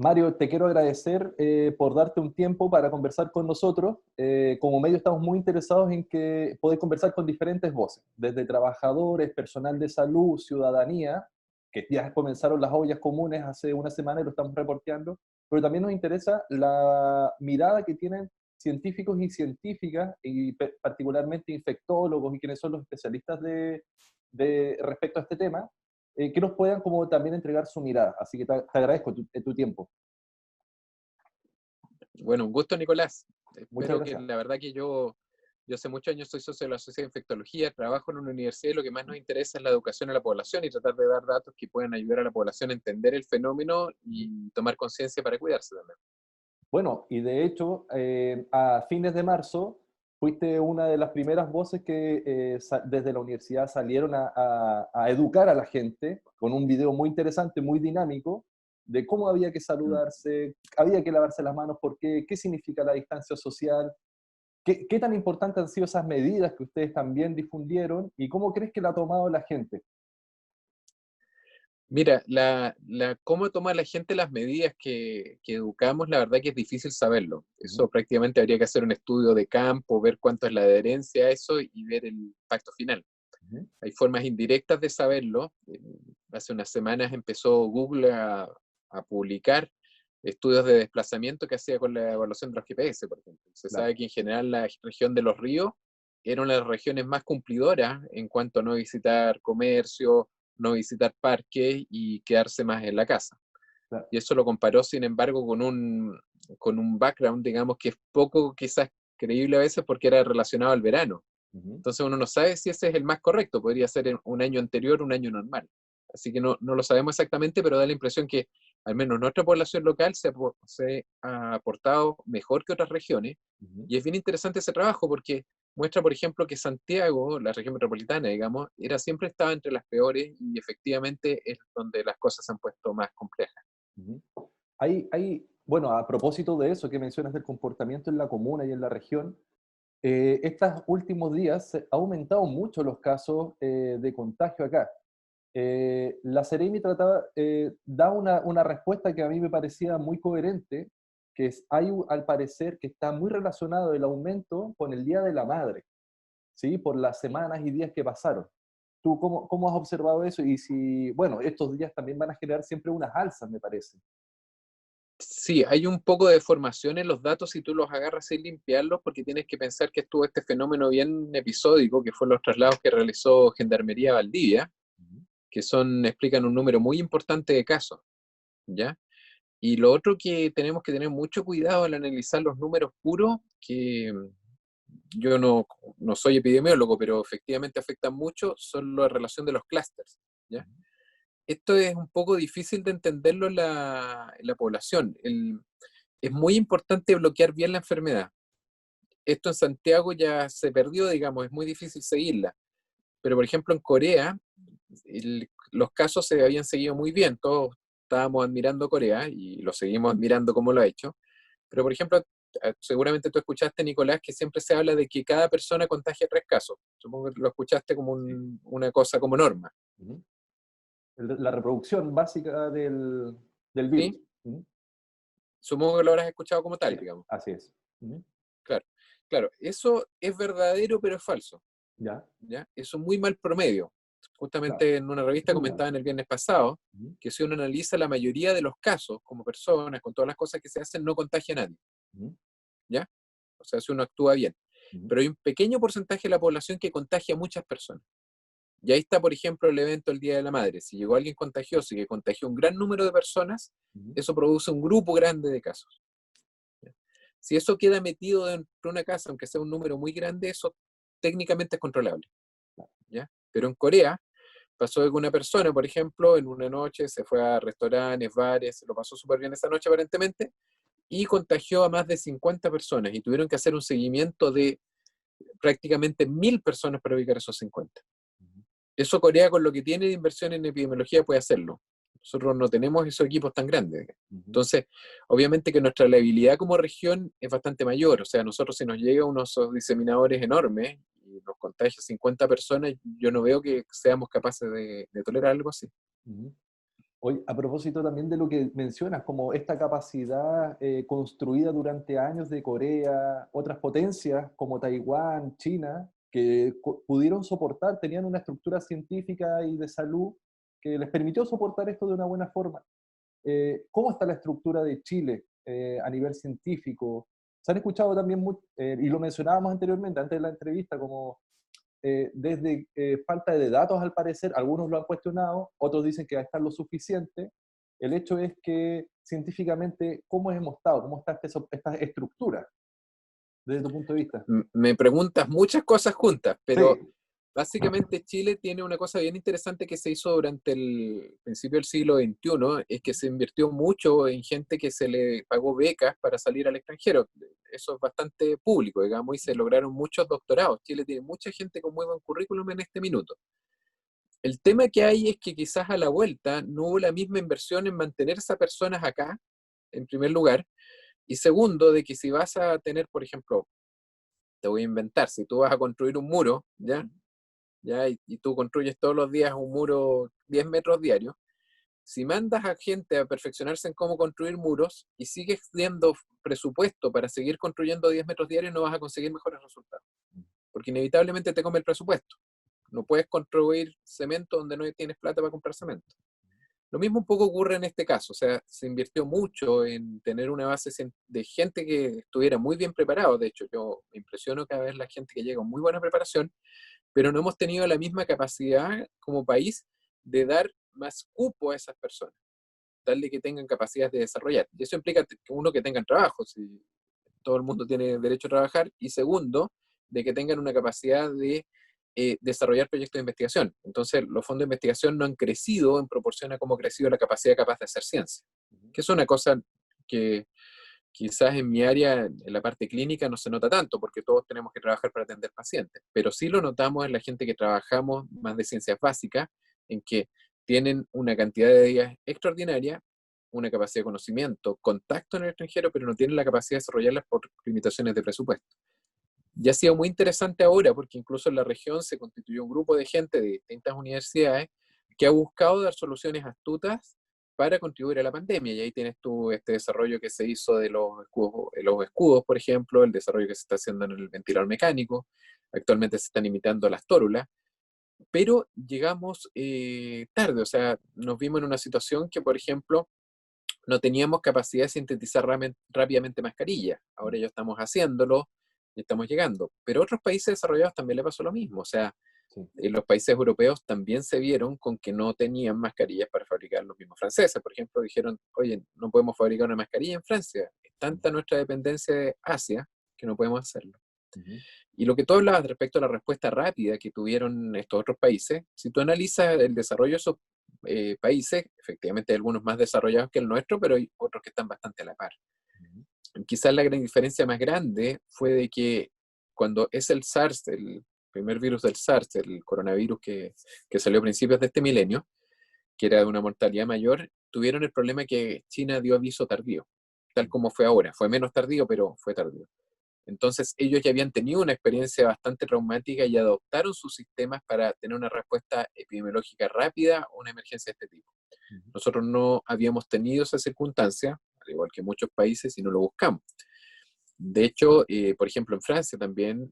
Mario, te quiero agradecer por darte un tiempo para conversar con nosotros. Como medio estamos muy interesados en que poder conversar con diferentes voces, desde trabajadores, personal de salud, ciudadanía, que ya comenzaron las ollas comunes hace una semana y lo estamos reporteando, pero también nos interesa la mirada que tienen científicos y científicas, y particularmente infectólogos y quienes son los especialistas respecto a este tema, que nos puedan como también entregar su mirada. Así que te agradezco tu tiempo. Bueno, un gusto, Nicolás. Muchas Espero que gracias. la verdad que yo hace muchos años soy socio de la Sociedad de Infectología, trabajo en una universidad y lo que más nos interesa es la educación a la población y tratar de dar datos que puedan ayudar a la población a entender el fenómeno y tomar conciencia para cuidarse también. Bueno, y de hecho, a fines de marzo fuiste una de las primeras voces que desde la universidad salieron a educar a la gente con un video muy interesante, muy dinámico, de cómo había que Mm. saludarse, había que lavarse las manos, qué significa la distancia social, qué tan importantes han sido esas medidas que ustedes también difundieron y cómo crees que la ha tomado la gente. Mira, cómo toma la gente las medidas que educamos, la verdad que es difícil saberlo. Ujú, Eso prácticamente habría que hacer un estudio de campo, ver cuánto es la adherencia a eso y ver el impacto final. ujú, Hay formas indirectas de saberlo. Hace unas semanas empezó Google a publicar estudios de desplazamiento que hacía con la evaluación de los GPS, por ejemplo. Se claro. sabe que en general la región de los ríos era una de las regiones más cumplidoras en cuanto a no visitar comercio, no visitar parques y quedarse más en la casa. Claro. Y eso lo comparó, sin embargo, con un background, digamos, que es poco quizás creíble a veces porque era relacionado al verano. Ujú. Entonces uno no sabe si ese es el más correcto, podría ser en un año anterior, un año normal. Así que no lo sabemos exactamente, pero da la impresión que al menos nuestra población local se ha aportado mejor que otras regiones. Ujú. Y es bien interesante ese trabajo porque muestra, por ejemplo, que Santiago, la región metropolitana, digamos, siempre estaba entre las peores y efectivamente es donde las cosas se han puesto más complejas. Ujú. Bueno, a propósito de eso que mencionas del comportamiento en la comuna y en la región, estos últimos días se ha aumentado mucho los casos de contagio acá. La Seremi da una respuesta que a mí me parecía muy coherente, que es, al parecer que está muy relacionado el aumento con el Día de la Madre, ¿sí? Por las semanas y días que pasaron. ¿Tú cómo has observado eso? Y si, bueno, estos días también van a generar siempre unas alzas, me parece. Sí, hay un poco de deformación en los datos si tú los agarras sin limpiarlos, porque tienes que pensar que estuvo este fenómeno bien episódico, que fue los traslados que realizó Gendarmería Valdivia, Ujú. que explican un número muy importante de casos, ¿ya? Y lo otro que tenemos que tener mucho cuidado al analizar los números puros, que yo no soy epidemiólogo, pero efectivamente afectan mucho, son la relación de los clústeres, ¿ya? Esto es un poco difícil de entenderlo en la población. Es muy importante bloquear bien la enfermedad. Esto en Santiago ya se perdió, digamos, es muy difícil seguirla. Pero, por ejemplo, en Corea, los casos se habían seguido muy bien. Todos estábamos admirando Corea y lo seguimos admirando como lo ha hecho. Pero, por ejemplo, seguramente tú escuchaste, Nicolás, que siempre se habla de que cada persona contagia 3 casos. Supongo que lo escuchaste como Sí. una cosa como norma. Ujú. La reproducción básica del ¿Sí? virus. Ujú. Supongo que lo habrás escuchado como Sí, tal, digamos. así es. Ujú. Claro, claro. Eso es verdadero, pero es falso. Ya, ¿Ya? Es un muy mal promedio. claro, Justamente en una revista muy mal. comentaban el viernes pasado Ujú, que si uno analiza la mayoría de los casos como personas, con todas las cosas que se hacen, no contagia a nadie, ujú, ¿ya? O sea, si uno actúa bien. ujú. Pero hay un pequeño porcentaje de la población que contagia a muchas personas. Y ahí está, por ejemplo, el evento del Día de la Madre. Si llegó alguien contagioso y que contagió un gran número de personas, Ujú. eso produce un grupo grande de casos. ¿Ya? Si eso queda metido dentro de una casa, aunque sea un número muy grande, eso técnicamente es controlable, ¿ya? Pero en Corea pasó que una persona, por ejemplo, en una noche se fue a restaurantes, bares, se lo pasó súper bien esa noche aparentemente, y contagió a más de 50 personas y tuvieron que hacer un seguimiento de prácticamente 1000 personas para ubicar esos 50. Ujú. Eso Corea con lo que tiene de inversión en epidemiología puede hacerlo. Nosotros no tenemos esos equipos tan grandes. Ujú. Entonces, obviamente que nuestra liabilidad como región es bastante mayor. O sea, nosotros si nos llega unos diseminadores enormes y nos contagia 50 personas, yo no veo que seamos capaces de tolerar algo así. Ujú. Hoy, a propósito también de lo que mencionas, como esta capacidad construida durante años de Corea, otras potencias como Taiwán, China, que pudieron soportar, tenían una estructura científica y de salud que les permitió soportar esto de una buena forma. ¿Cómo está la estructura de Chile a nivel científico? Se han escuchado también, y lo mencionábamos anteriormente, antes de la entrevista, como desde falta de datos al parecer, algunos lo han cuestionado, otros dicen que va a estar lo suficiente. El hecho es que científicamente, ¿cómo hemos estado? ¿Cómo está esta estructura desde tu punto de vista? Me preguntas muchas cosas juntas, pero Sí. básicamente Chile tiene una cosa bien interesante que se hizo durante el principio del siglo XXI, es que se invirtió mucho en gente que se le pagó becas para salir al extranjero. Eso es bastante público, digamos, y se lograron muchos doctorados. Chile tiene mucha gente con muy buen currículum en este minuto. El tema que hay es que quizás a la vuelta no hubo la misma inversión en mantener a esas personas acá, en primer lugar, y segundo, de que si vas a tener, por ejemplo, te voy a inventar, si tú vas a construir un muro, ¿ya? ¿Ya? Y tú construyes todos los días un muro 10 metros diarios, si mandas a gente a perfeccionarse en cómo construir muros y sigues dando presupuesto para seguir construyendo 10 metros diarios, no vas a conseguir mejores resultados, porque inevitablemente te come el presupuesto. No puedes construir cemento donde no tienes plata para comprar cemento. Lo mismo un poco ocurre en este caso, o sea, se invirtió mucho en tener una base de gente que estuviera muy bien preparado. De hecho, yo me impresiono cada vez la gente que llega con muy buena preparación, pero no hemos tenido la misma capacidad como país de dar más cupo a esas personas, tal de que tengan capacidad de desarrollar. Y eso implica que uno, que tengan trabajo, si todo el mundo tiene derecho a trabajar, y segundo, de que tengan una capacidad de desarrollar proyectos de investigación. Entonces, los fondos de investigación no han crecido en proporción a cómo ha crecido la capacidad capaz de hacer ciencia, que es una cosa que quizás en mi área, en la parte clínica, no se nota tanto, porque todos tenemos que trabajar para atender pacientes, pero sí lo notamos en la gente que trabajamos más de ciencias básicas, en que tienen una cantidad de días extraordinaria, una capacidad de conocimiento, contacto en el extranjero, pero no tienen la capacidad de desarrollarlas por limitaciones de presupuesto. Y ha sido muy interesante ahora, porque incluso en la región se constituyó un grupo de gente de distintas universidades que ha buscado dar soluciones astutas para contribuir a la pandemia. Y ahí tienes tú este desarrollo que se hizo de los escudos, por ejemplo, el desarrollo que se está haciendo en el ventilador mecánico. Actualmente se están imitando las tórulas, pero llegamos tarde, o sea, nos vimos en una situación que, por ejemplo, no teníamos capacidad de sintetizar rápidamente mascarillas. Ahora ya estamos haciéndolo y estamos llegando. Pero a otros países desarrollados también le pasó lo mismo. O sea, Sí. en los países europeos también se vieron con que no tenían mascarillas para fabricar. Los mismos franceses, por ejemplo, dijeron, oye, no podemos fabricar una mascarilla en Francia. Es tanta nuestra dependencia de Asia que no podemos hacerlo. Ujú. Y lo que tú hablabas respecto a la respuesta rápida que tuvieron estos otros países, si tú analizas el desarrollo de esos países, efectivamente hay algunos más desarrollados que el nuestro, pero hay otros que están bastante a la par. Ujú. Quizás la gran diferencia más grande fue de que cuando es el SARS, el primer virus del SARS, el coronavirus que salió a principios de este milenio, que era de una mortalidad mayor, tuvieron el problema que China dio aviso tardío, tal como fue ahora. Fue menos tardío, pero fue tardío. Entonces ellos ya habían tenido una experiencia bastante traumática y adoptaron sus sistemas para tener una respuesta epidemiológica rápida a una emergencia de este tipo. Ujú. Nosotros no habíamos tenido esa circunstancia, al igual que muchos países, y no lo buscamos. De hecho, por ejemplo, en Francia también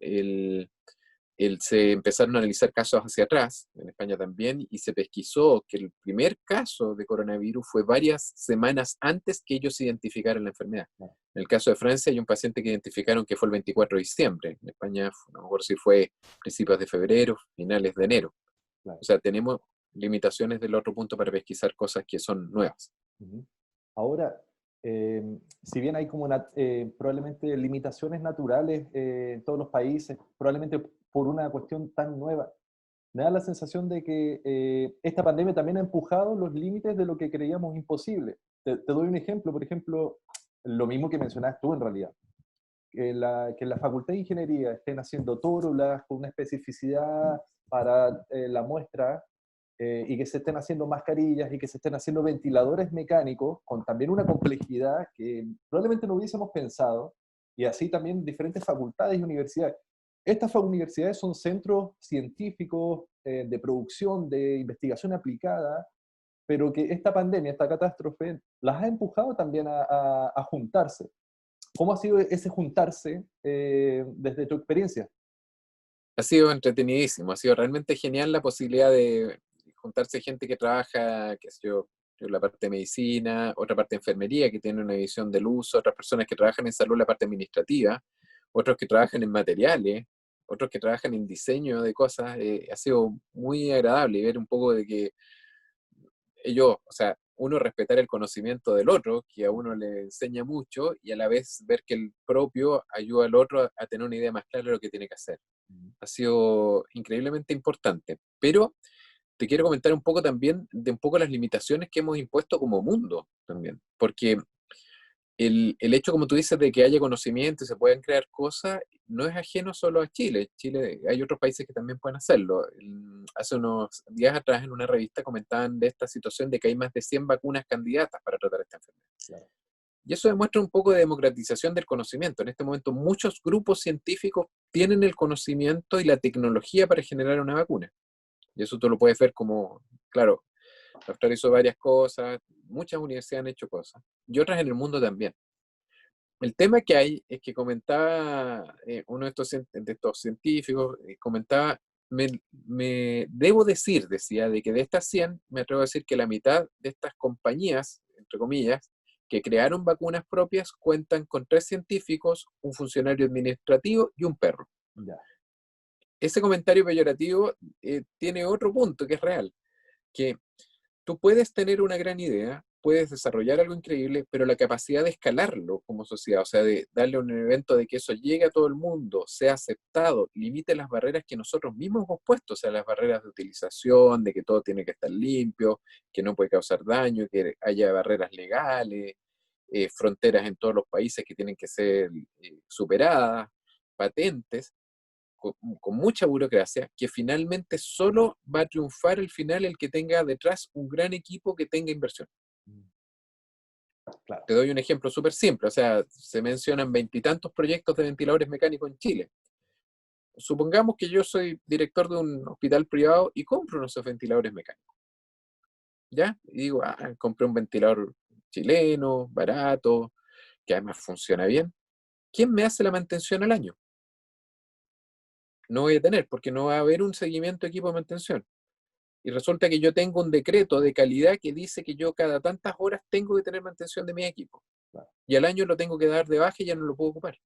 se empezaron a analizar casos hacia atrás, en España también, y se pesquisó que el primer caso de coronavirus fue varias semanas antes que ellos identificaran la enfermedad. Claro, En el caso de Francia hay un paciente que identificaron que fue el 24 de diciembre. En España, no me acuerdo si fue principios de febrero, finales de enero. claro. O sea, tenemos limitaciones del otro punto para pesquisar cosas que son nuevas. Ujú. Ahora, si bien hay como probablemente limitaciones naturales en todos los países, probablemente por una cuestión tan nueva, me da la sensación de que esta pandemia también ha empujado los límites de lo que creíamos imposible. Te doy un ejemplo, por ejemplo, lo mismo que mencionaste tú en realidad, que en la Facultad de Ingeniería estén haciendo tórulas con una especificidad para la muestra y que se estén haciendo mascarillas y que se estén haciendo ventiladores mecánicos con también una complejidad que probablemente no hubiésemos pensado, y así también diferentes facultades y universidades. Estas universidades son centros científicos de producción, de investigación aplicada, pero que esta pandemia, esta catástrofe, las ha empujado también a juntarse. ¿Cómo ha sido ese juntarse desde tu experiencia? Ha sido entretenidísimo, ha sido realmente genial la posibilidad de juntarse gente que trabaja, qué sé yo, la parte de medicina, otra parte de enfermería que tiene una visión del uso, otras personas que trabajan en salud la parte administrativa, otros que trabajan en materiales, otros que trabajan en diseño de cosas. Ha sido muy agradable ver un poco de que ellos, o sea, uno respetar el conocimiento del otro, que a uno le enseña mucho, y a la vez ver que el propio ayuda al otro a tener una idea más clara de lo que tiene que hacer. Ha sido increíblemente importante. Pero te quiero comentar un poco también de un poco las limitaciones que hemos impuesto como mundo también, porque el hecho, como tú dices, de que haya conocimiento y se puedan crear cosas, no es ajeno solo a Chile. Chile, hay otros países que también pueden hacerlo. Hace unos días atrás en una revista comentaban de esta situación de que hay más de 100 vacunas candidatas para tratar esta enfermedad. Claro. Y eso demuestra un poco de democratización del conocimiento. En este momento muchos grupos científicos tienen el conocimiento y la tecnología para generar una vacuna. Y eso tú lo puedes ver como, claro, Australia hizo varias cosas, muchas universidades han hecho cosas, y otras en el mundo también. El tema que hay es que comentaba uno de estos científicos, comentaba, debo decir, decía, de que de estas 100, me atrevo a decir que la mitad de estas compañías, entre comillas, que crearon vacunas propias, cuentan con 3 científicos, un funcionario administrativo y un perro. Ya. Ese comentario peyorativo tiene otro punto que es real, que tú puedes tener una gran idea, puedes desarrollar algo increíble, pero la capacidad de escalarlo como sociedad, o sea, de darle un evento de que eso llegue a todo el mundo, sea aceptado, limite las barreras que nosotros mismos hemos puesto, o sea, las barreras de utilización, de que todo tiene que estar limpio, que no puede causar daño, que haya barreras legales, fronteras en todos los países que tienen que ser superadas, patentes con mucha burocracia, que finalmente solo va a triunfar al final el que tenga detrás un gran equipo que tenga inversión. Claro. Te doy un ejemplo súper simple, o sea, se mencionan 20 y tantos proyectos de ventiladores mecánicos en Chile. Supongamos que yo soy director de un hospital privado y compro unos ventiladores mecánicos, ¿ya? Y digo, compré un ventilador chileno, barato, que además funciona bien. ¿Quién me hace la mantención al año? No voy a tener, porque no va a haber un seguimiento de equipo de mantención. Y resulta que yo tengo un decreto de calidad que dice que yo cada tantas horas tengo que tener mantención de mi equipo. Claro. Y al año lo tengo que dar de baja y ya no lo puedo ocupar.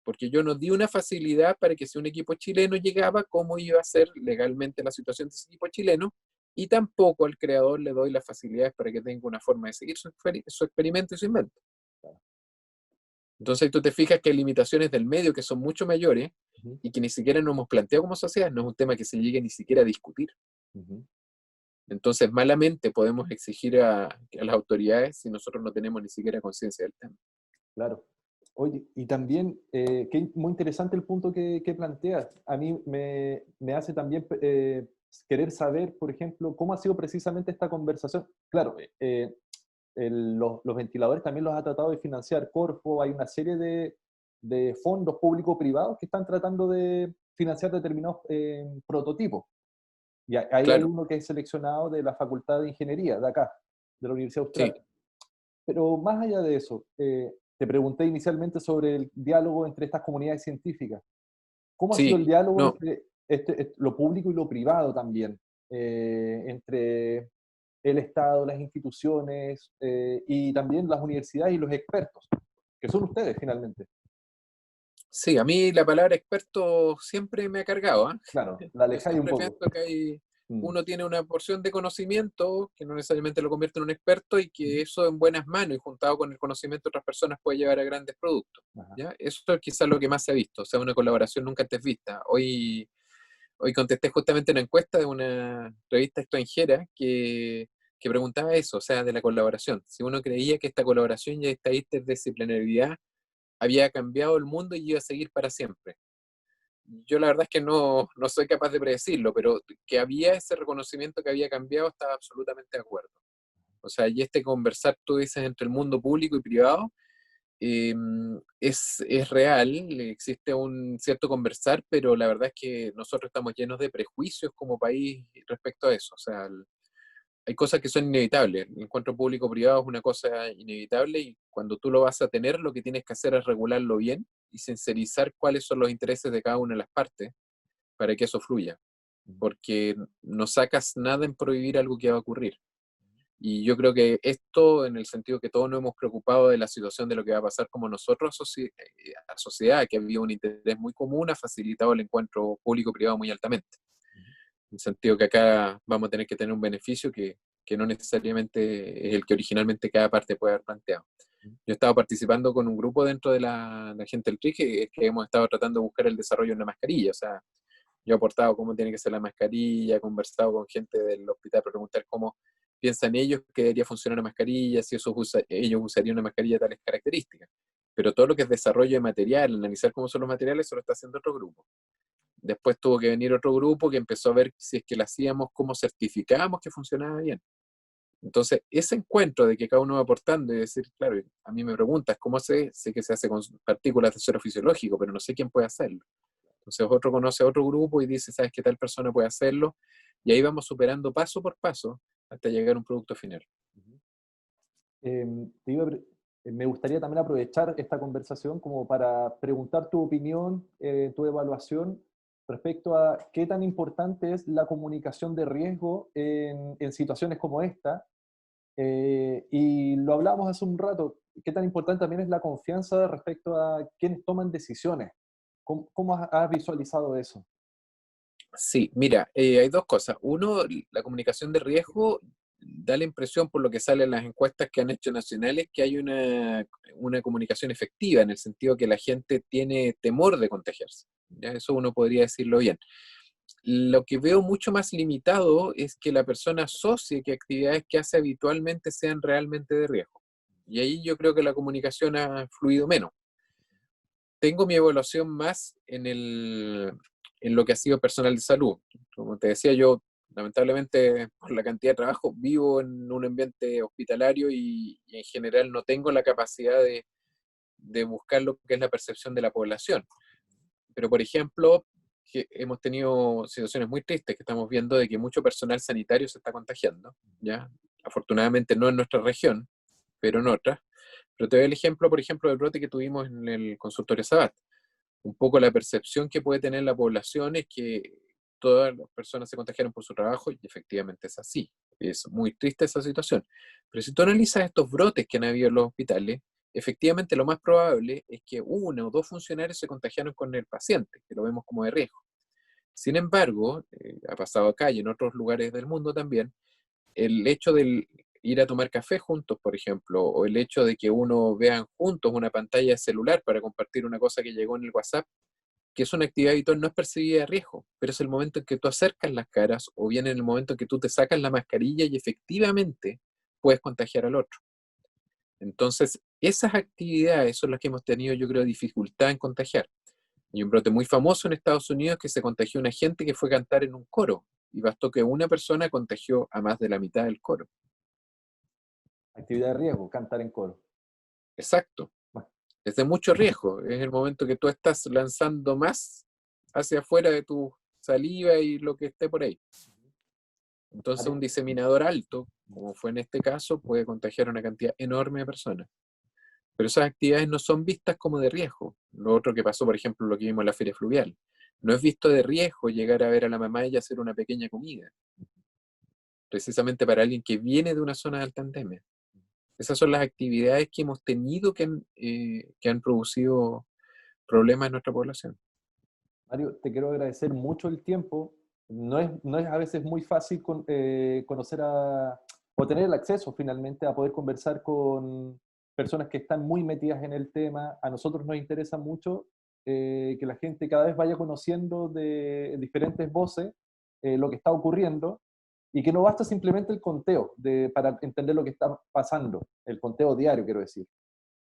Porque yo no di una facilidad para que si un equipo chileno llegaba, cómo iba a ser legalmente la situación de ese equipo chileno. Y tampoco al creador le doy las facilidades para que tenga una forma de seguir su experimento y su invento. Claro. Entonces tú te fijas que hay limitaciones del medio que son mucho mayores Uh-huh. y que ni siquiera nos hemos planteado como sociedad. No es un tema que se llegue ni siquiera a discutir. Uh-huh. Entonces, malamente podemos exigir a las autoridades si nosotros no tenemos ni siquiera conciencia del tema. Claro. Oye, y también, muy interesante el punto que planteas. A mí me hace también querer saber, por ejemplo, cómo ha sido precisamente esta conversación. Claro, los ventiladores también los ha tratado de financiar Corfo, hay una serie de fondos público-privados que están tratando de financiar determinados prototipos. Y ahí hay Claro, uno que es seleccionado de la Facultad de Ingeniería, de acá, de la Universidad Austral. sí, Pero más allá de eso, te pregunté inicialmente sobre el diálogo entre estas comunidades científicas. ¿Cómo ha sido el sí, diálogo no, entre lo público y lo privado también? Entre el Estado, las instituciones y también las universidades y los expertos, que son ustedes finalmente. sí, a mí la palabra experto siempre me ha cargado, ¿ah? Claro, la Yo alejáis un siempre poco. pienso que Mm, uno tiene una porción de conocimiento que no necesariamente lo convierte en un experto y ujú, que eso en buenas manos y juntado con el conocimiento de otras personas puede llevar a grandes productos, ajá, ¿ya? Eso es quizás lo que más se ha visto, o sea, una colaboración nunca antes vista. Hoy contesté justamente una encuesta de una revista extranjera que preguntaba eso, o sea, de la colaboración. Si uno creía que esta colaboración y esta interdisciplinariedad había cambiado el mundo y iba a seguir para siempre. Yo la verdad es que no soy capaz de predecirlo, pero que había ese reconocimiento que había cambiado, estaba absolutamente de acuerdo. O sea, y este conversar, tú dices, entre el mundo público y privado, eh, es real, existe un cierto conversar, pero la verdad es que nosotros estamos llenos de prejuicios como país respecto a eso. O sea, hay cosas que son inevitables. El encuentro público-privado es una cosa inevitable y cuando tú lo vas a tener, lo que tienes que hacer es regularlo bien y sincerizar cuáles son los intereses de cada una de las partes para que eso fluya. Porque no sacas nada en prohibir algo que va a ocurrir. Y yo creo que esto, en el sentido que todos nos hemos preocupado de la situación de lo que va a pasar como nosotros a sociedad, que había un interés muy común, ha facilitado el encuentro público-privado muy altamente. En el sentido que acá vamos a tener que tener un beneficio que no necesariamente es el que originalmente cada parte puede haber planteado. Yo estaba participando con un grupo dentro de la gente del TRI que hemos estado tratando de buscar el desarrollo de una mascarilla. O sea, yo he aportado cómo tiene que ser la mascarilla, he conversado con gente del hospital para preguntar cómo piensan ellos que debería funcionar una mascarilla, si ellos usarían una mascarilla de tales características. Pero todo lo que es desarrollo de material, analizar cómo son los materiales, eso lo está haciendo otro grupo. Después tuvo que venir otro grupo que empezó a ver si es que lo hacíamos, cómo certificábamos que funcionaba bien. Entonces, ese encuentro de que cada uno va aportando y decir, claro, a mí me preguntas, ¿cómo sé que se hace con partículas de suero fisiológico, pero no sé quién puede hacerlo? Entonces, otro conoce a otro grupo y dice, ¿sabes qué tal persona puede hacerlo? Y ahí vamos superando paso por paso hasta llegar a un producto final. Me gustaría también aprovechar esta conversación como para preguntar tu opinión, tu evaluación respecto a qué tan importante es la comunicación de riesgo en situaciones como esta. Y lo hablamos hace un rato, qué tan importante también es la confianza respecto a quienes toman decisiones. ¿Cómo has visualizado eso? Sí, mira, hay dos cosas. Uno, la comunicación de riesgo da la impresión, por lo que sale en las encuestas que han hecho nacionales, que hay una comunicación efectiva, en el sentido que la gente tiene temor de contagiarse. ¿Ya? Eso uno podría decirlo bien. Lo que veo mucho más limitado es que la persona asocie que actividades que hace habitualmente sean realmente de riesgo. Y ahí yo creo que la comunicación ha fluido menos. Tengo mi evaluación más en lo que ha sido personal de salud. Como te decía, yo lamentablemente por la cantidad de trabajo vivo en un ambiente hospitalario y en general no tengo la capacidad de buscar lo que es la percepción de la población. Pero, por ejemplo, que hemos tenido situaciones muy tristes que estamos viendo de que mucho personal sanitario se está contagiando, ¿ya? Afortunadamente no en nuestra región, pero en otras. Pero te doy el ejemplo, por ejemplo, del brote que tuvimos en el consultorio Sabat. Un poco la percepción que puede tener la población es que todas las personas se contagiaron por su trabajo y efectivamente es así. Es muy triste esa situación. Pero si tú analizas estos brotes que han habido en los hospitales, efectivamente lo más probable es que uno o dos funcionarios se contagiaron con el paciente, que lo vemos como de riesgo. Sin embargo, ha pasado acá y en otros lugares del mundo también, el hecho de ir a tomar café juntos, por ejemplo, o el hecho de que uno vean juntos una pantalla de celular para compartir una cosa que llegó en el WhatsApp, que es una actividad habitual, no es percibida de riesgo, pero es el momento en que tú acercas las caras o bien en el momento en que tú te sacas la mascarilla y efectivamente puedes contagiar al otro. Entonces, esas actividades son las que hemos tenido, yo creo, dificultad en contagiar. Hay un brote muy famoso en Estados Unidos que se contagió una gente que fue a cantar en un coro y bastó que una persona contagió a más de la mitad del coro. Actividad de riesgo, cantar en coro. Exacto. Es de mucho riesgo. Es el momento que tú estás lanzando más hacia afuera de tu saliva y lo que esté por ahí. Entonces, un Mario, diseminador alto, como fue en este caso, puede contagiar a una cantidad enorme de personas. Pero esas actividades no son vistas como de riesgo. Lo otro que pasó, por ejemplo, lo que vimos en la feria fluvial. No es visto de riesgo llegar a ver a la mamá y hacer una pequeña comida, precisamente para alguien que viene de una zona de alta endemia. Esas son las actividades que hemos tenido que han producido problemas en nuestra población. Mario, te quiero agradecer mucho el tiempo. No es a veces muy fácil conocer o tener el acceso finalmente a poder conversar con personas que están muy metidas en el tema. A nosotros nos interesa mucho que la gente cada vez vaya conociendo de diferentes voces lo que está ocurriendo y que no basta simplemente el conteo para entender lo que está pasando, el conteo diario, quiero decir.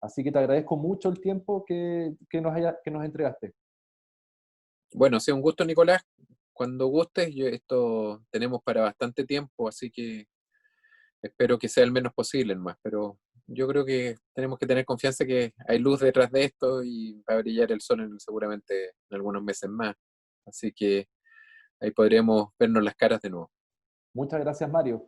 Así que te agradezco mucho el tiempo que nos entregaste. Bueno, ha sido un gusto, Nicolás. Cuando gustes, esto tenemos para bastante tiempo, así que espero que sea el menos posible más. Pero yo creo que tenemos que tener confianza que hay luz detrás de esto y va a brillar el sol seguramente en algunos meses más. Así que ahí podremos vernos las caras de nuevo. Muchas gracias, Mario.